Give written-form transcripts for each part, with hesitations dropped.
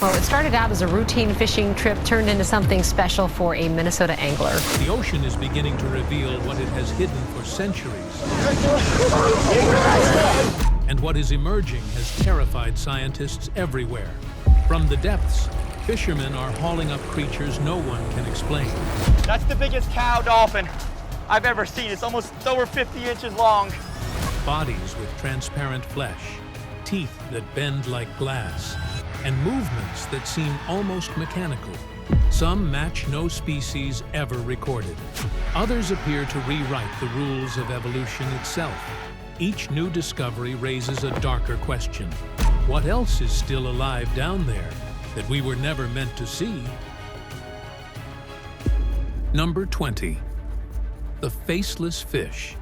Well, it started out as a routine fishing trip turned into something special for a Minnesota angler. The ocean is beginning to reveal what it has hidden for centuries. And what is emerging has terrified scientists everywhere. From the depths, fishermen are hauling up creatures no one can explain. That's the biggest cow dolphin I've ever seen. It's almost over 50 inches long. Bodies with transparent flesh, teeth that bend like glass, and movements that seem almost mechanical. Some match no species ever recorded. Others appear to rewrite the rules of evolution itself. Each new discovery raises a darker question. What else is still alive down there that we were never meant to see? Number 20. The faceless fish.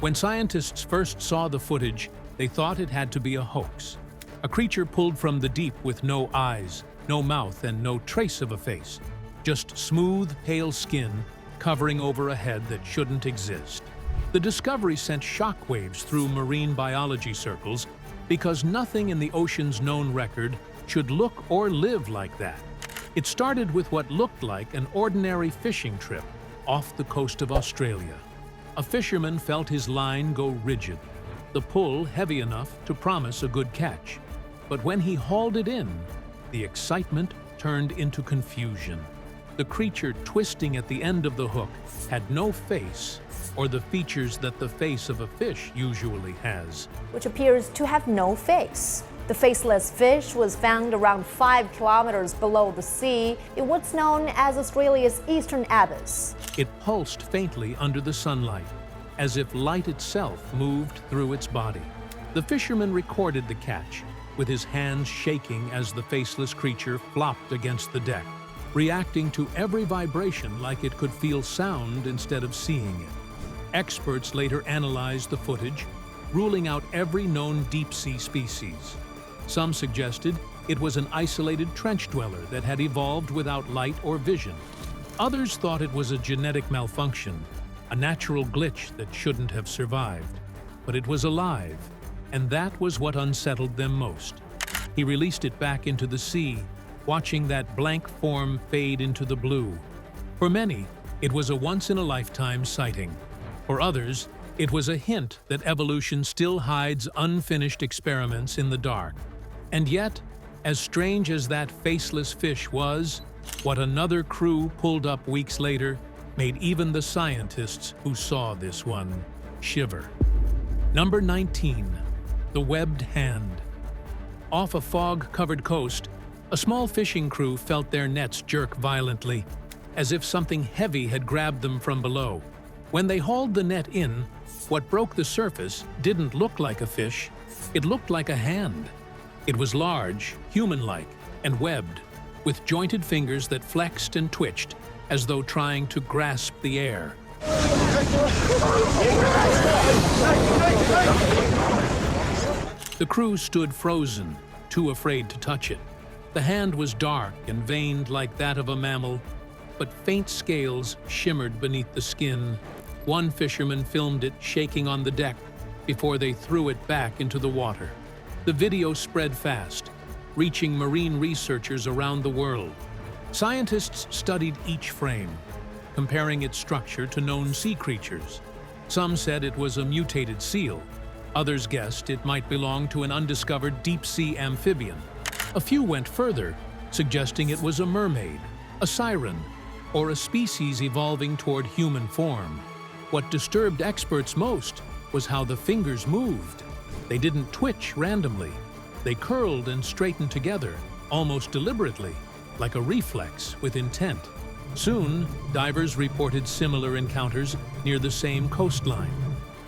When scientists first saw the footage, they thought it had to be a hoax. A creature pulled from the deep with no eyes, no mouth, and no trace of a face. Just smooth, pale skin covering over a head that shouldn't exist. The discovery sent shockwaves through marine biology circles because nothing in the ocean's known record should look or live like that. It started with what looked like an ordinary fishing trip off the coast of Australia. A fisherman felt his line go rigid, the pull heavy enough to promise a good catch. But when he hauled it in, the excitement turned into confusion. The creature twisting at the end of the hook had no face or the features that the face of a fish usually has, which appears to have no face. The faceless fish was found around 5 kilometers below the sea in what's known as Australia's eastern abyss. It pulsed faintly under the sunlight, as if light itself moved through its body. The fisherman recorded the catch, with his hands shaking as the faceless creature flopped against the deck, reacting to every vibration like it could feel sound instead of seeing it. Experts later analyzed the footage, ruling out every known deep-sea species. Some suggested it was an isolated trench dweller that had evolved without light or vision. Others thought it was a genetic malfunction, a natural glitch that shouldn't have survived. But it was alive, and that was what unsettled them most. He released it back into the sea, watching that blank form fade into the blue. For many, it was a once-in-a-lifetime sighting. For others, it was a hint that evolution still hides unfinished experiments in the dark. And yet, as strange as that faceless fish was, what another crew pulled up weeks later made even the scientists who saw this one shiver. Number 19. The webbed hand. Off a fog-covered coast, a small fishing crew felt their nets jerk violently, as if something heavy had grabbed them from below. When they hauled the net in, what broke the surface didn't look like a fish, it looked like a hand. It was large, human-like, and webbed, with jointed fingers that flexed and twitched, as though trying to grasp the air. The crew stood frozen, too afraid to touch it. The hand was dark and veined like that of a mammal, but faint scales shimmered beneath the skin. One fisherman filmed it shaking on the deck before they threw it back into the water. The video spread fast, reaching marine researchers around the world. Scientists studied each frame, comparing its structure to known sea creatures. Some said it was a mutated seal. Others guessed it might belong to an undiscovered deep-sea amphibian. A few went further, suggesting it was a mermaid, a siren, or a species evolving toward human form. What disturbed experts most was how the fingers moved. They didn't twitch randomly. They curled and straightened together, almost deliberately, like a reflex with intent. Soon, divers reported similar encounters near the same coastline.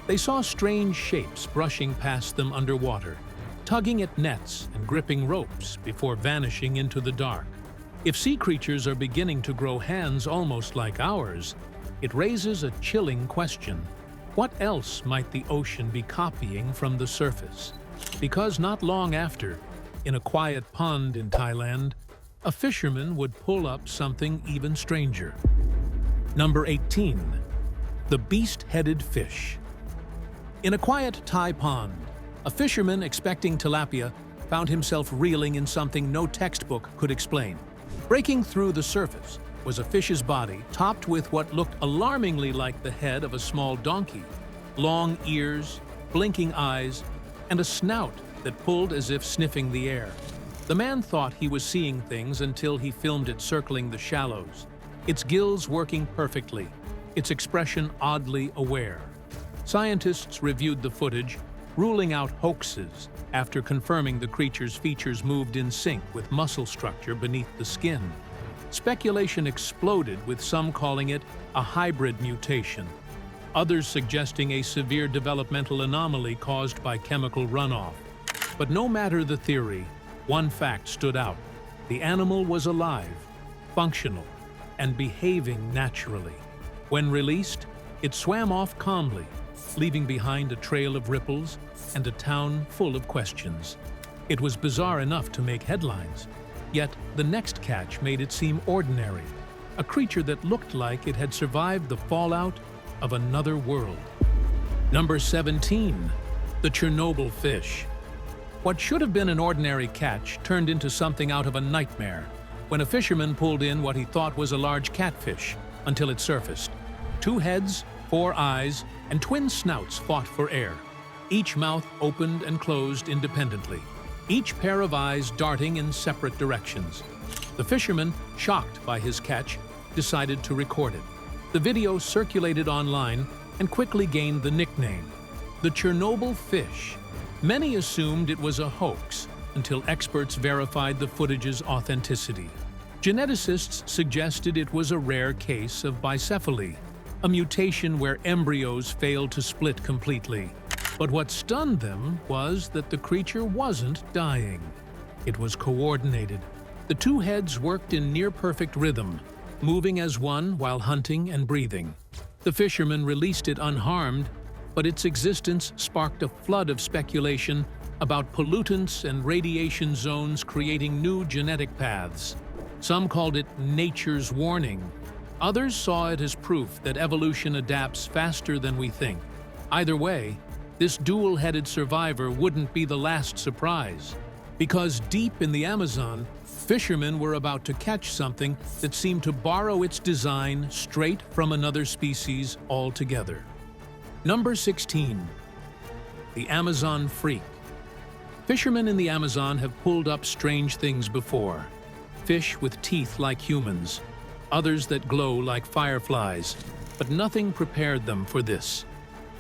They saw strange shapes brushing past them underwater, tugging at nets and gripping ropes before vanishing into the dark. If sea creatures are beginning to grow hands almost like ours, it raises a chilling question. What else might the ocean be copying from the surface? Because not long after, in a quiet pond in Thailand, a fisherman would pull up something even stranger. Number 18. The beast-headed fish. In a quiet Thai pond, a fisherman expecting tilapia found himself reeling in something no textbook could explain. Breaking through the surface was a fish's body topped with what looked alarmingly like the head of a small donkey, long ears, blinking eyes, and a snout that pulled as if sniffing the air. The man thought he was seeing things until he filmed it circling the shallows, its gills working perfectly, its expression oddly aware. Scientists reviewed the footage, ruling out hoaxes after confirming the creature's features moved in sync with muscle structure beneath the skin. Speculation exploded, with some calling it a hybrid mutation, others suggesting a severe developmental anomaly caused by chemical runoff. But no matter the theory, one fact stood out. The animal was alive, functional, and behaving naturally. When released, it swam off calmly, leaving behind a trail of ripples and a town full of questions. It was bizarre enough to make headlines, yet the next catch made it seem ordinary, a creature that looked like it had survived the fallout of another world. Number 17, the Chernobyl fish. What should have been an ordinary catch turned into something out of a nightmare when a fisherman pulled in what he thought was a large catfish until it surfaced. 2 heads, 4 eyes, and twin snouts fought for air, each mouth opened and closed independently, each pair of eyes darting in separate directions. The fisherman, shocked by his catch, decided to record it. The video circulated online and quickly gained the nickname, the Chernobyl fish. Many assumed it was a hoax until experts verified the footage's authenticity. Geneticists suggested it was a rare case of bicephaly, a mutation where embryos failed to split completely. But what stunned them was that the creature wasn't dying. It was coordinated. The 2 heads worked in near-perfect rhythm, moving as one while hunting and breathing. The fisherman released it unharmed, but its existence sparked a flood of speculation about pollutants and radiation zones creating new genetic paths. Some called it nature's warning. Others saw it as proof that evolution adapts faster than we think. Either way, this dual-headed survivor wouldn't be the last surprise, because deep in the Amazon, fishermen were about to catch something that seemed to borrow its design straight from another species altogether. Number 16, the Amazon freak. Fishermen in the Amazon have pulled up strange things before. Fish with teeth like humans, others that glow like fireflies, but nothing prepared them for this.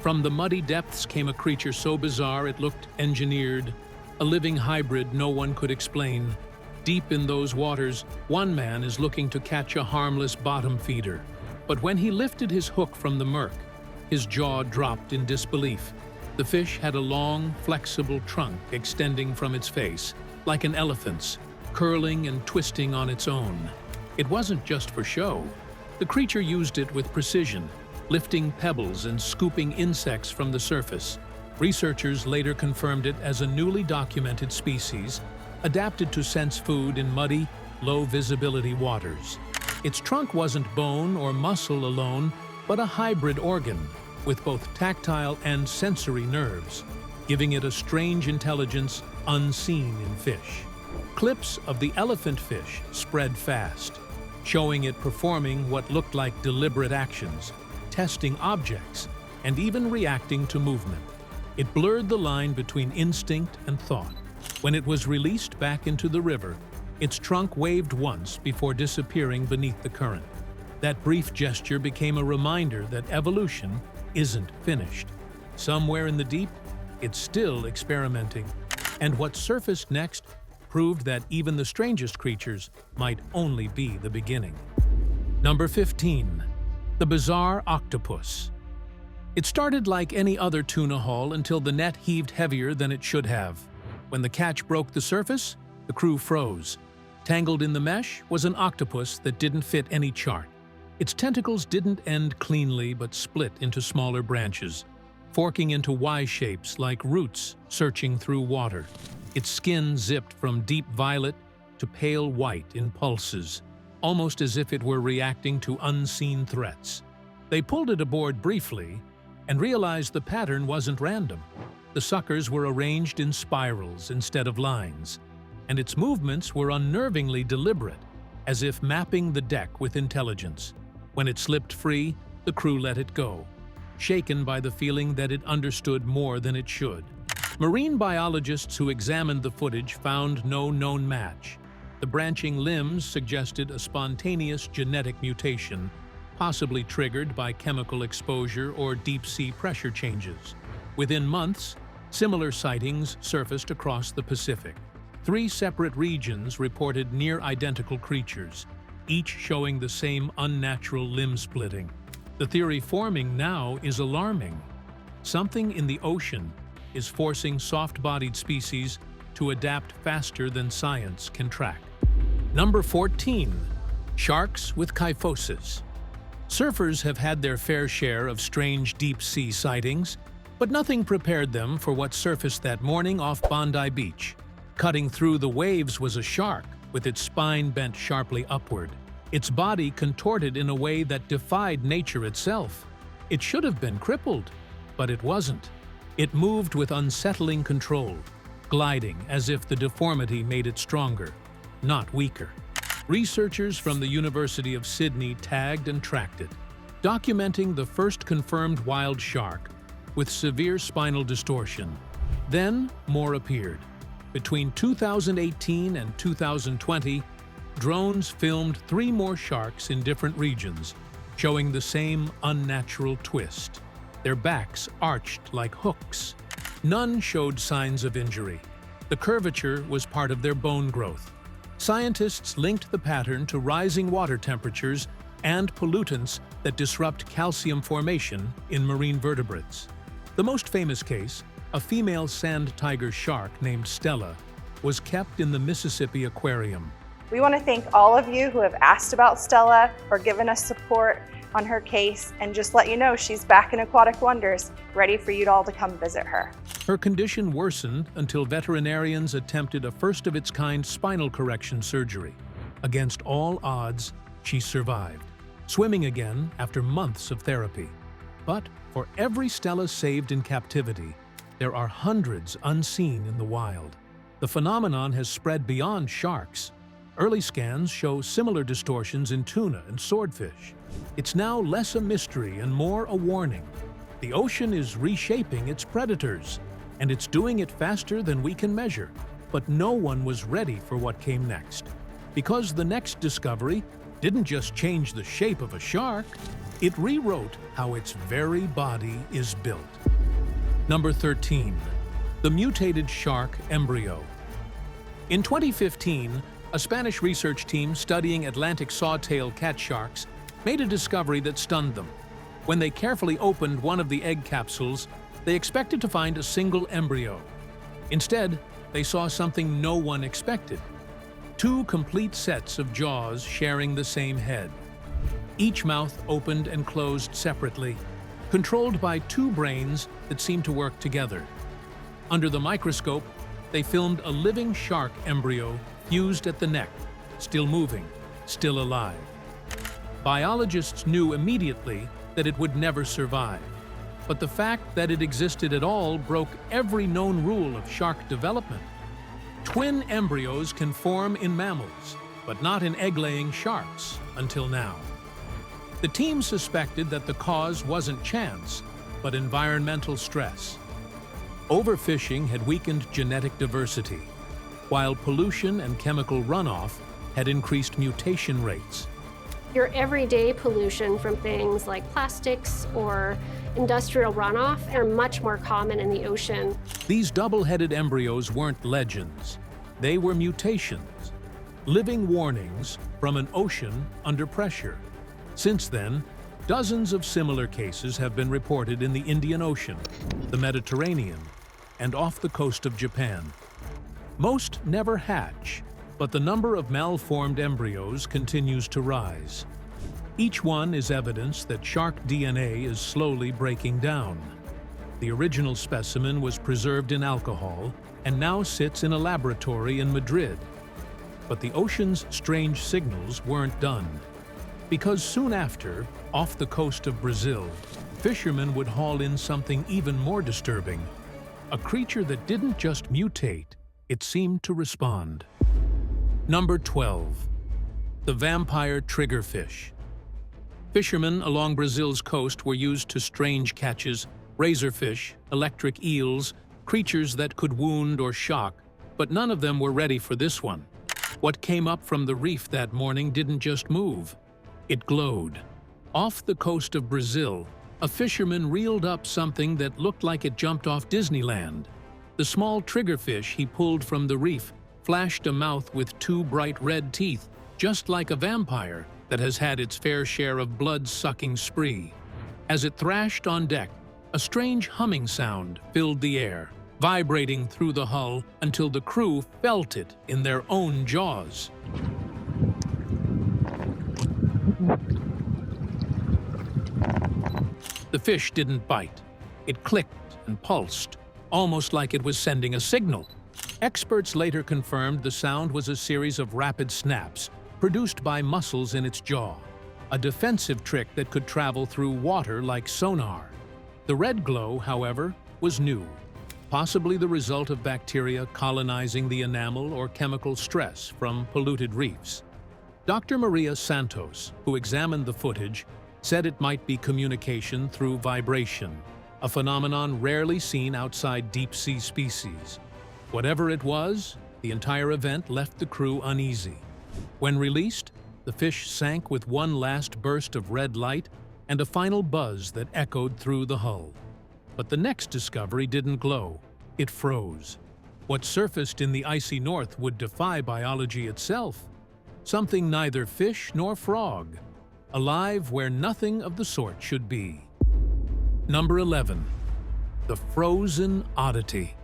From the muddy depths came a creature so bizarre it looked engineered, a living hybrid no one could explain. Deep in those waters, one man is looking to catch a harmless bottom feeder. But when he lifted his hook from the murk, his jaw dropped in disbelief. The fish had a long, flexible trunk extending from its face, like an elephant's, curling and twisting on its own. It wasn't just for show. The creature used it with precision, lifting pebbles and scooping insects from the surface. Researchers later confirmed it as a newly documented species, adapted to sense food in muddy, low-visibility waters. Its trunk wasn't bone or muscle alone, but a hybrid organ, with both tactile and sensory nerves, giving it a strange intelligence unseen in fish. Clips of the elephant fish spread fast, showing it performing what looked like deliberate actions, testing objects, and even reacting to movement. It blurred the line between instinct and thought. When it was released back into the river, its trunk waved once before disappearing beneath the current. That brief gesture became a reminder that evolution isn't finished. Somewhere in the deep, it's still experimenting. And what surfaced next proved that even the strangest creatures might only be the beginning. Number 15, the bizarre octopus. It started like any other tuna haul until the net heaved heavier than it should have. When the catch broke the surface, the crew froze. Tangled in the mesh was an octopus that didn't fit any chart. Its tentacles didn't end cleanly but split into smaller branches, forking into Y shapes like roots searching through water. Its skin zipped from deep violet to pale white in pulses, almost as if it were reacting to unseen threats. They pulled it aboard briefly and realized the pattern wasn't random. The suckers were arranged in spirals instead of lines, and its movements were unnervingly deliberate, as if mapping the deck with intelligence. When it slipped free, the crew let it go, shaken by the feeling that it understood more than it should. Marine biologists who examined the footage found no known match. The branching limbs suggested a spontaneous genetic mutation, possibly triggered by chemical exposure or deep-sea pressure changes. Within months, similar sightings surfaced across the Pacific. 3 separate regions reported near-identical creatures, each showing the same unnatural limb splitting. The theory forming now is alarming. Something in the ocean is forcing soft-bodied species to adapt faster than science can track. Number 14. Sharks with kyphosis. Surfers have had their fair share of strange deep-sea sightings, but nothing prepared them for what surfaced that morning off Bondi Beach. Cutting through the waves was a shark, with its spine bent sharply upward. Its body contorted in a way that defied nature itself. It should have been crippled, but it wasn't. It moved with unsettling control, gliding as if the deformity made it stronger, not weaker. Researchers from the University of Sydney tagged and tracked it, documenting the first confirmed wild shark with severe spinal distortion. Then more appeared. Between 2018 and 2020, drones filmed 3 more sharks in different regions, showing the same unnatural twist. Their backs arched like hooks. None showed signs of injury. The curvature was part of their bone growth. Scientists linked the pattern to rising water temperatures and pollutants that disrupt calcium formation in marine vertebrates. The most famous case, a female sand tiger shark named Stella, was kept in the Mississippi Aquarium. We want to thank all of you who have asked about Stella or given us support on her case, and just let you know she's back in Aquatic Wonders, ready for you all to come visit her. Her condition worsened until veterinarians attempted a first-of-its-kind spinal correction surgery. Against all odds, she survived, swimming again after months of therapy. But for every Stella saved in captivity, there are hundreds unseen in the wild. The phenomenon has spread beyond sharks. Early scans show similar distortions in tuna and swordfish. It's now less a mystery and more a warning. The ocean is reshaping its predators, and it's doing it faster than we can measure. But no one was ready for what came next. Because the next discovery didn't just change the shape of a shark, it rewrote how its very body is built. Number 13. The mutated shark embryo. In 2015, a Spanish research team studying Atlantic sawtail cat sharks made a discovery that stunned them. When they carefully opened one of the egg capsules, they expected to find a single embryo. Instead, they saw something no one expected: 2 complete sets of jaws sharing the same head. Each mouth opened and closed separately, controlled by 2 brains that seemed to work together. Under the microscope, they filmed a living shark embryo fused at the neck, still moving, still alive. Biologists knew immediately that it would never survive, but the fact that it existed at all broke every known rule of shark development. Twin embryos can form in mammals, but not in egg-laying sharks until now. The team suspected that the cause wasn't chance, but environmental stress. Overfishing had weakened genetic diversity, while pollution and chemical runoff had increased mutation rates. Your everyday pollution from things like plastics or industrial runoff are much more common in the ocean. These double-headed embryos weren't legends. They were mutations, living warnings from an ocean under pressure. Since then, dozens of similar cases have been reported in the Indian Ocean, the Mediterranean, and off the coast of Japan. Most never hatch, but the number of malformed embryos continues to rise. Each one is evidence that shark DNA is slowly breaking down. The original specimen was preserved in alcohol and now sits in a laboratory in Madrid. But the ocean's strange signals weren't done, because soon after, off the coast of Brazil, fishermen would haul in something even more disturbing: A creature that didn't just mutate, it seemed to respond. Number 12. The vampire triggerfish. Fishermen along Brazil's coast were used to strange catches, razorfish, electric eels, creatures that could wound or shock, but none of them were ready for this one. What came up from the reef that morning didn't just move, it glowed. Off the coast of Brazil, a fisherman reeled up something that looked like it jumped off Disneyland. The small triggerfish he pulled from the reef flashed a mouth with two bright red teeth, just like a vampire that has had its fair share of blood-sucking spree. As it thrashed on deck, a strange humming sound filled the air, vibrating through the hull until the crew felt it in their own jaws. The fish didn't bite. It clicked and pulsed, almost like it was sending a signal. Experts later confirmed the sound was a series of rapid snaps produced by muscles in its jaw, a defensive trick that could travel through water like sonar. The red glow, however, was new, possibly the result of bacteria colonizing the enamel or chemical stress from polluted reefs. Dr. Maria Santos, who examined the footage, said it might be communication through vibration, a phenomenon rarely seen outside deep-sea species. Whatever it was, the entire event left the crew uneasy. When released, the fish sank with one last burst of red light and a final buzz that echoed through the hull. But the next discovery didn't glow, it froze. What surfaced in the icy north would defy biology itself. Something neither fish nor frog, alive where nothing of the sort should be. Number 11. The frozen oddity.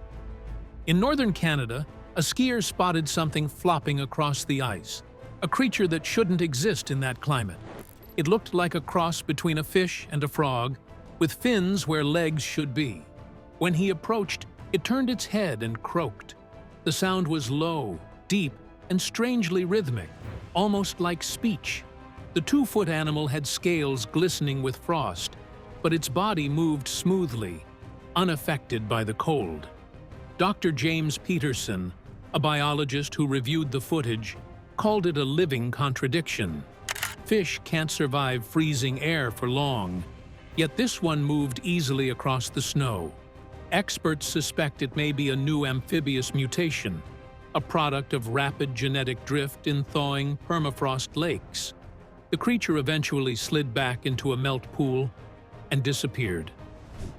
In northern Canada, a skier spotted something flopping across the ice, a creature that shouldn't exist in that climate. It looked like a cross between a fish and a frog, with fins where legs should be. When he approached, it turned its head and croaked. The sound was low, deep, and strangely rhythmic, almost like speech. The 2-foot animal had scales glistening with frost, but its body moved smoothly, unaffected by the cold. Dr. James Peterson, a biologist who reviewed the footage, called it a living contradiction. Fish can't survive freezing air for long, yet this one moved easily across the snow. Experts suspect it may be a new amphibious mutation, a product of rapid genetic drift in thawing permafrost lakes. The creature eventually slid back into a melt pool and disappeared.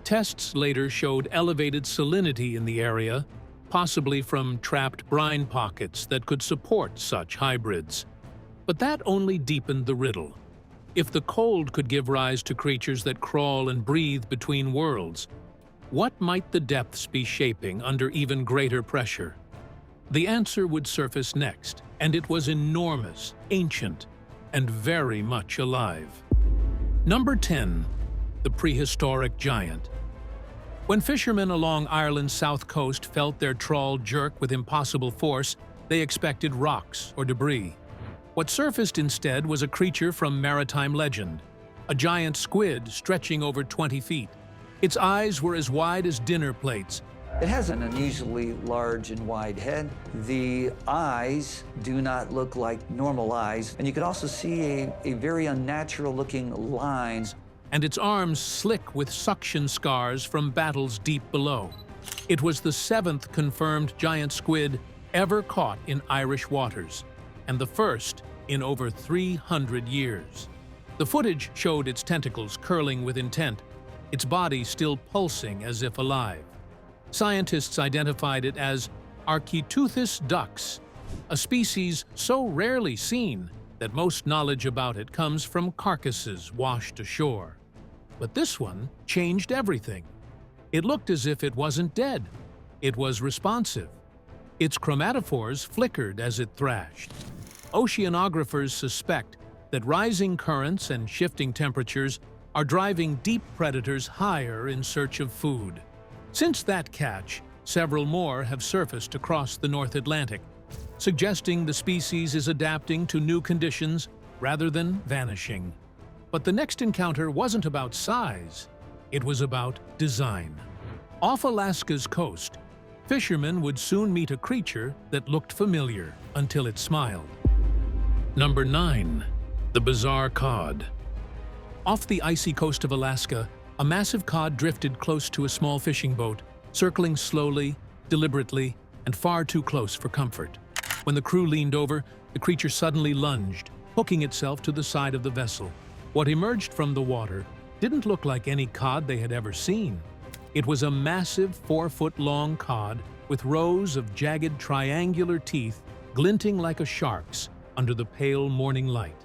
Tests later showed elevated salinity in the area, possibly from trapped brine pockets that could support such hybrids. But that only deepened the riddle. If the cold could give rise to creatures that crawl and breathe between worlds, what might the depths be shaping under even greater pressure? The answer would surface next, and it was enormous, ancient, and very much alive. Number 10. The prehistoric giant. When fishermen along Ireland's south coast felt their trawl jerk with impossible force, they expected rocks or debris. What surfaced instead was a creature from maritime legend, a giant squid stretching over 20 feet. Its eyes were as wide as dinner plates. It has an unusually large and wide head. The eyes do not look like normal eyes, and you could also see a very unnatural-looking lines. And its arms slick with suction scars from battles deep below. It was the 7th confirmed giant squid ever caught in Irish waters, and the first in over 300 years. The footage showed its tentacles curling with intent, its body still pulsing as if alive. Scientists identified it as Architeuthis dux, a species so rarely seen that most knowledge about it comes from carcasses washed ashore. But this one changed everything. It looked as if it wasn't dead. It was responsive. Its chromatophores flickered as it thrashed. Oceanographers suspect that rising currents and shifting temperatures are driving deep predators higher in search of food. Since that catch, several more have surfaced across the North Atlantic, suggesting the species is adapting to new conditions rather than vanishing. But the next encounter wasn't about size, it was about design. Off Alaska's coast, fishermen would soon meet a creature that looked familiar until it smiled. Number 9. The bizarre cod. Off the icy coast of Alaska, a massive cod drifted close to a small fishing boat, circling slowly, deliberately, and far too close for comfort. When the crew leaned over, the creature suddenly lunged, hooking itself to the side of the vessel. What emerged from the water didn't look like any cod they had ever seen. It was a massive 4-foot-long cod with rows of jagged triangular teeth glinting like a shark's under the pale morning light,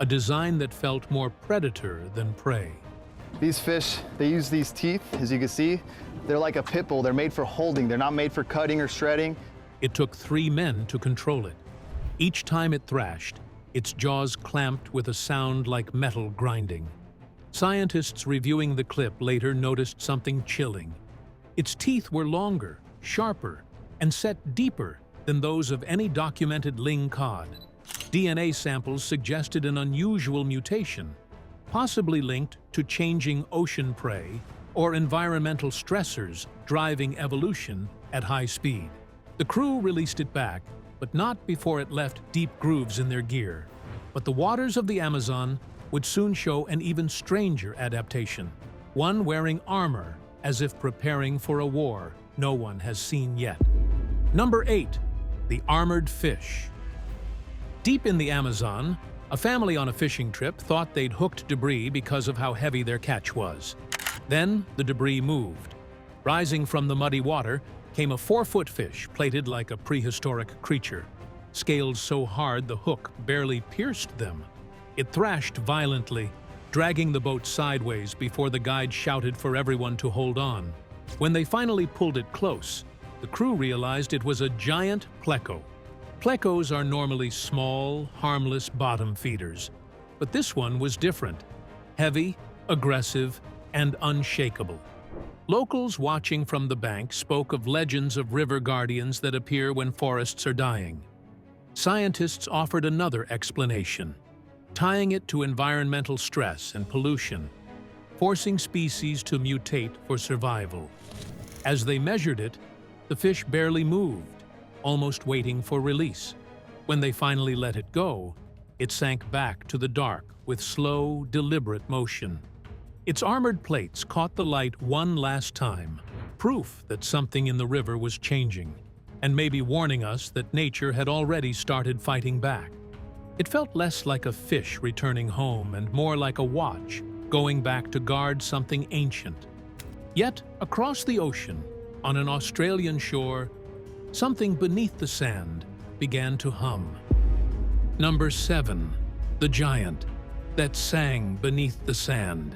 a design that felt more predator than prey. These fish, they use these teeth, as you can see. They're like a pit bull. They're made for holding. They're not made for cutting or shredding. It took 3 men to control it. Each time it thrashed, its jaws clamped with a sound like metal grinding. Scientists reviewing the clip later noticed something chilling. Its teeth were longer, sharper, and set deeper than those of any documented ling cod. DNA samples suggested an unusual mutation, possibly linked to changing ocean prey or environmental stressors driving evolution at high speed. The crew released it back, but not before it left deep grooves in their gear. But the waters of the Amazon would soon show an even stranger adaptation, one wearing armor as if preparing for a war no one has seen yet. Number 8. The armored fish. Deep in the Amazon, a family on a fishing trip thought they'd hooked debris because of how heavy their catch was. Then the debris moved. Rising from the muddy water came a 4-foot fish plated like a prehistoric creature, scaled so hard the hook barely pierced them. It thrashed violently, dragging the boat sideways before the guide shouted for everyone to hold on. When they finally pulled it close, the crew realized it was a giant pleco. Plecos are normally small, harmless bottom feeders, but this one was different. Heavy, aggressive, and unshakable. Locals watching from the bank spoke of legends of river guardians that appear when forests are dying. Scientists offered another explanation, tying it to environmental stress and pollution, forcing species to mutate for survival. As they measured it, the fish barely moved, almost waiting for release. When they finally let it go, it sank back to the dark with slow, deliberate motion. Its armored plates caught the light one last time, proof that something in the river was changing, and maybe warning us that nature had already started fighting back. It felt less like a fish returning home and more like a watch going back to guard something ancient. Yet, across the ocean, on an Australian shore, something beneath the sand began to hum. Number 7. The giant that sang beneath the sand.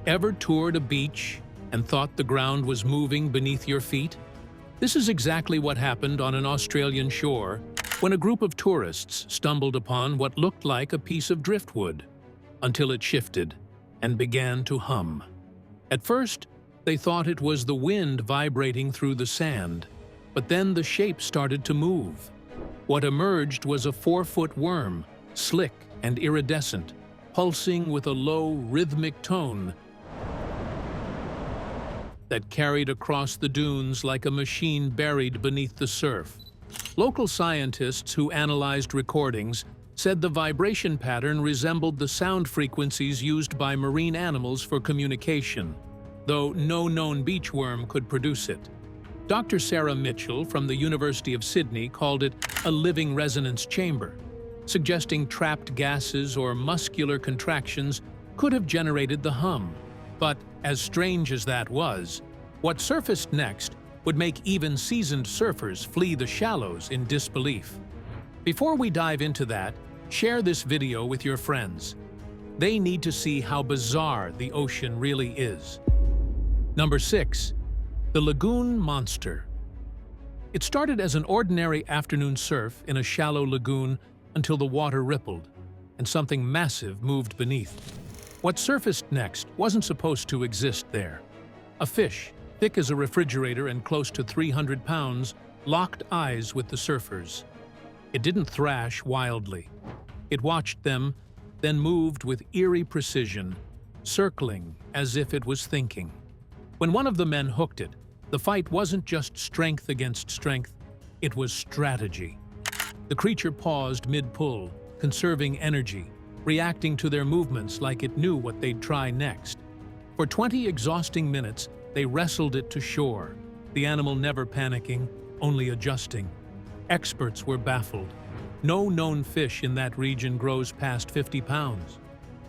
Ever toured a beach and thought the ground was moving beneath your feet? This is exactly what happened on an Australian shore when a group of tourists stumbled upon what looked like a piece of driftwood, until it shifted and began to hum. At first, they thought it was the wind vibrating through the sand, but then the shape started to move. What emerged was a 4-foot worm, slick and iridescent, pulsing with a low, rhythmic tone that carried across the dunes like a machine buried beneath the surf. Local scientists who analyzed recordings said the vibration pattern resembled the sound frequencies used by marine animals for communication, though no known beachworm could produce it. Dr. Sarah Mitchell from the University of Sydney called it a living resonance chamber, suggesting trapped gases or muscular contractions could have generated the hum. But as strange as that was, what surfaced next would make even seasoned surfers flee the shallows in disbelief. Before we dive into that, share this video with your friends. They need to see how bizarre the ocean really is. Number 6. The lagoon monster. It started as an ordinary afternoon surf in a shallow lagoon until the water rippled and something massive moved beneath. What surfaced next wasn't supposed to exist there. A fish, thick as a refrigerator and close to 300 pounds, locked eyes with the surfers. It didn't thrash wildly. It watched them, then moved with eerie precision, circling as if it was thinking. When one of the men hooked it, the fight wasn't just strength against strength, it was strategy. The creature paused mid-pull, conserving energy, reacting to their movements like it knew what they'd try next. For 20 exhausting minutes, they wrestled it to shore, the animal never panicking, only adjusting. Experts were baffled. No known fish in that region grows past 50 pounds.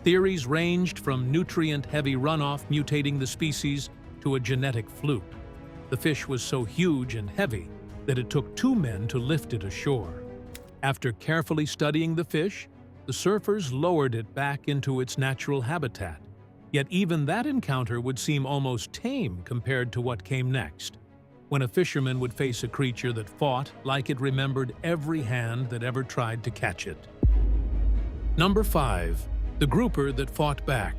Theories ranged from nutrient-heavy runoff mutating the species to a genetic fluke. The fish was so huge and heavy that it took 2 men to lift it ashore. After carefully studying the fish, the surfers lowered it back into its natural habitat. Yet even that encounter would seem almost tame compared to what came next, when a fisherman would face a creature that fought like it remembered every hand that ever tried to catch it. Number 5. The grouper that fought back.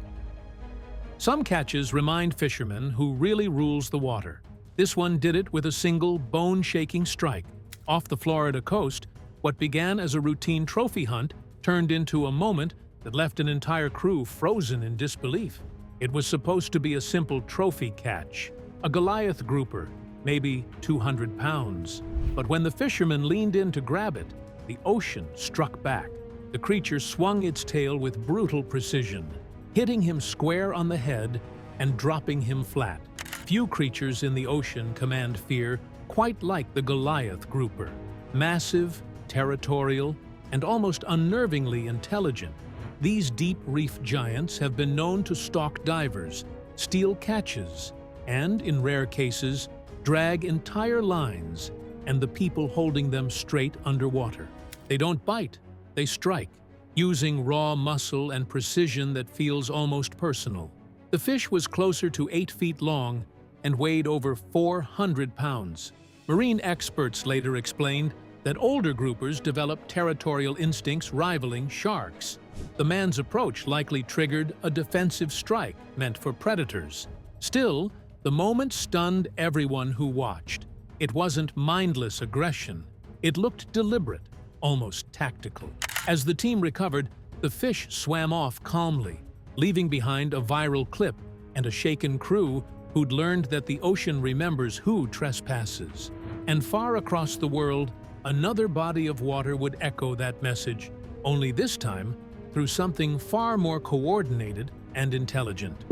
Some catches remind fishermen who really rules the water. This one did it with a single bone-shaking strike. Off the Florida coast, what began as a routine trophy hunt turned into a moment that left an entire crew frozen in disbelief. It was supposed to be a simple trophy catch, a Goliath grouper, maybe 200 pounds. But when the fisherman leaned in to grab it, the ocean struck back. The creature swung its tail with brutal precision, hitting him square on the head and dropping him flat. Few creatures in the ocean command fear quite like the Goliath grouper. Massive, territorial, and almost unnervingly intelligent, these deep reef giants have been known to stalk divers, steal catches, and, in rare cases, drag entire lines and the people holding them straight underwater. They don't bite, they strike, using raw muscle and precision that feels almost personal. The fish was closer to 8 feet long and weighed over 400 pounds. Marine experts later explained that older groupers developed territorial instincts rivaling sharks. The man's approach likely triggered a defensive strike meant for predators. Still, the moment stunned everyone who watched. It wasn't mindless aggression. It looked deliberate, almost tactical. As the team recovered, the fish swam off calmly, leaving behind a viral clip and a shaken crew who'd learned that the ocean remembers who trespasses. And far across the world, another body of water would echo that message, only this time through something far more coordinated and intelligent.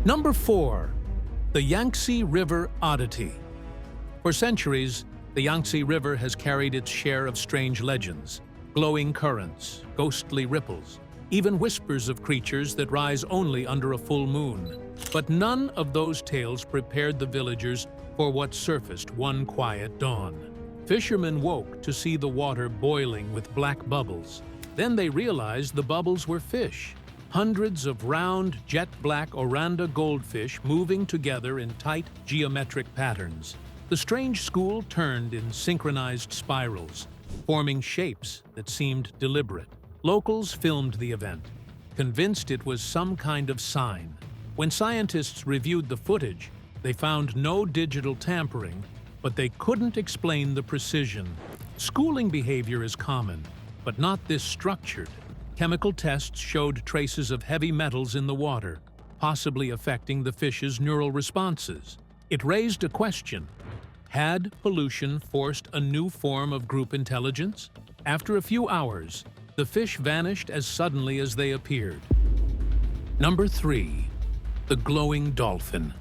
Number 4. The Yangtze River Oddity. For centuries, the Yangtze River has carried its share of strange legends, glowing currents, ghostly ripples, even whispers of creatures that rise only under a full moon. But none of those tales prepared the villagers for what surfaced one quiet dawn. Fishermen woke to see the water boiling with black bubbles. Then they realized the bubbles were fish. Hundreds of round, jet-black oranda goldfish moving together in tight geometric patterns. The strange school turned in synchronized spirals, forming shapes that seemed deliberate. Locals filmed the event, convinced it was some kind of sign. When scientists reviewed the footage, they found no digital tampering, but they couldn't explain the precision. Schooling behavior is common, but not this structured. Chemical tests showed traces of heavy metals in the water, possibly affecting the fish's neural responses. It raised a question. Had pollution forced a new form of group intelligence? After a few hours, the fish vanished as suddenly as they appeared. Number 3. The glowing dolphin.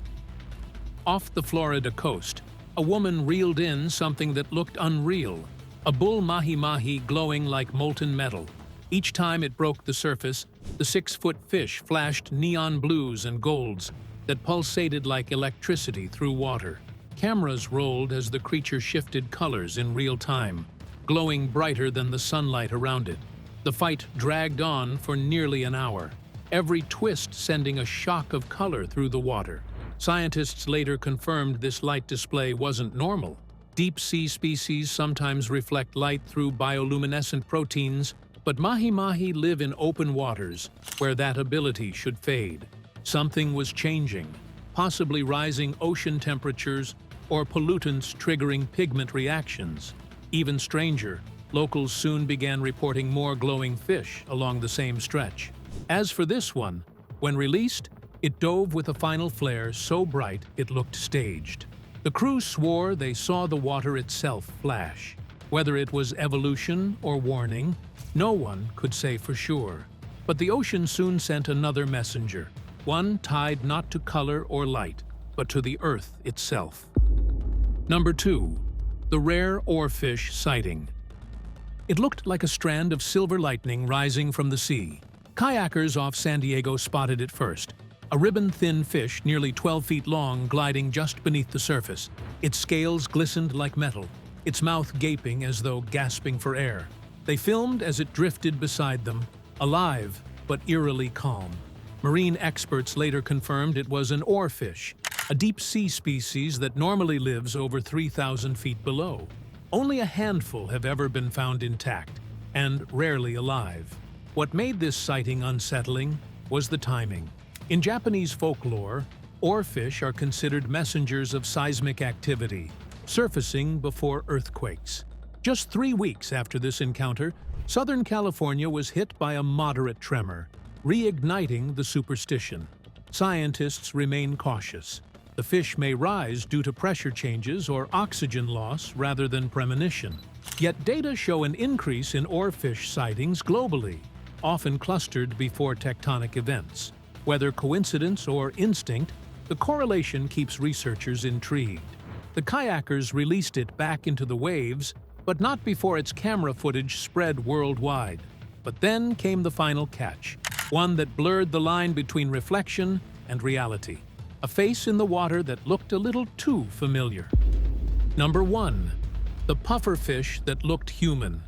Off the Florida coast, a woman reeled in something that looked unreal, a bull mahi-mahi glowing like molten metal. Each time it broke the surface, the 6-foot fish flashed neon blues and golds that pulsated like electricity through water. Cameras rolled as the creature shifted colors in real time, glowing brighter than the sunlight around it. The fight dragged on for nearly an hour, every twist sending a shock of color through the water. Scientists later confirmed this light display wasn't normal. Deep-sea species sometimes reflect light through bioluminescent proteins, but mahi-mahi live in open waters, where that ability should fade. Something was changing, possibly rising ocean temperatures or pollutants triggering pigment reactions. Even stranger, locals soon began reporting more glowing fish along the same stretch. As for this one, when released, It dove with a final flare so bright it looked staged. The crew swore they saw the water itself flash. Whether it was evolution or warning, no one could say for sure. But the ocean soon sent another messenger, one tied not to color or light, but to the earth itself. Number 2. The rare oarfish sighting. It looked like a strand of silver lightning rising from the sea. Kayakers off San Diego spotted it first. A ribbon-thin fish nearly 12 feet long gliding just beneath the surface. Its scales glistened like metal, its mouth gaping as though gasping for air. They filmed as it drifted beside them, alive but eerily calm. Marine experts later confirmed it was an oarfish, a deep-sea species that normally lives over 3,000 feet below. Only a handful have ever been found intact, and rarely alive. What made this sighting unsettling was the timing. In Japanese folklore, oarfish are considered messengers of seismic activity, surfacing before earthquakes. Just 3 weeks after this encounter, Southern California was hit by a moderate tremor, reigniting the superstition. Scientists remain cautious. The fish may rise due to pressure changes or oxygen loss rather than premonition. Yet data show an increase in oarfish sightings globally, often clustered before tectonic events. Whether coincidence or instinct, the correlation keeps researchers intrigued. The kayakers released it back into the waves, but not before its camera footage spread worldwide. But then came the final catch, one that blurred the line between reflection and reality. A face in the water that looked a little too familiar. Number 1. The pufferfish that looked human.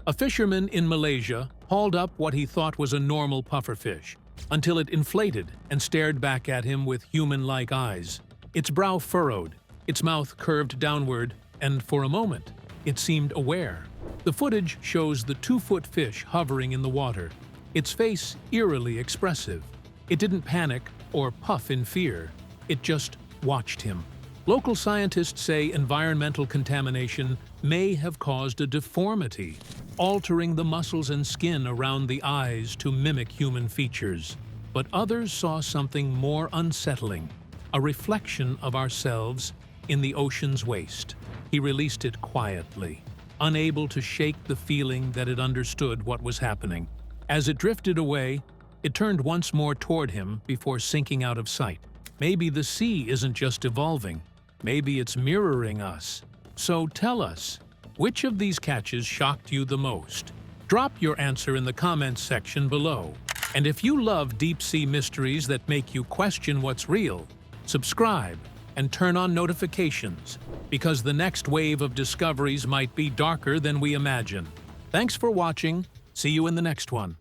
A fisherman in Malaysia hauled up what he thought was a normal pufferfish, until it inflated and stared back at him with human-like eyes. Its brow furrowed, its mouth curved downward, and for a moment, it seemed aware. The footage shows the 2-foot fish hovering in the water, its face eerily expressive. It didn't panic or puff in fear, it just watched him. Local scientists say environmental contamination may have caused a deformity, altering the muscles and skin around the eyes to mimic human features. But others saw something more unsettling, a reflection of ourselves in the ocean's waste. He released it quietly, unable to shake the feeling that it understood what was happening. As it drifted away, it turned once more toward him before sinking out of sight. Maybe the sea isn't just evolving, maybe it's mirroring us. So tell us, which of these catches shocked you the most? Drop your answer in the comments section below. And if you love deep-sea mysteries that make you question what's real, subscribe and turn on notifications, because the next wave of discoveries might be darker than we imagine. Thanks for watching. See you in the next one.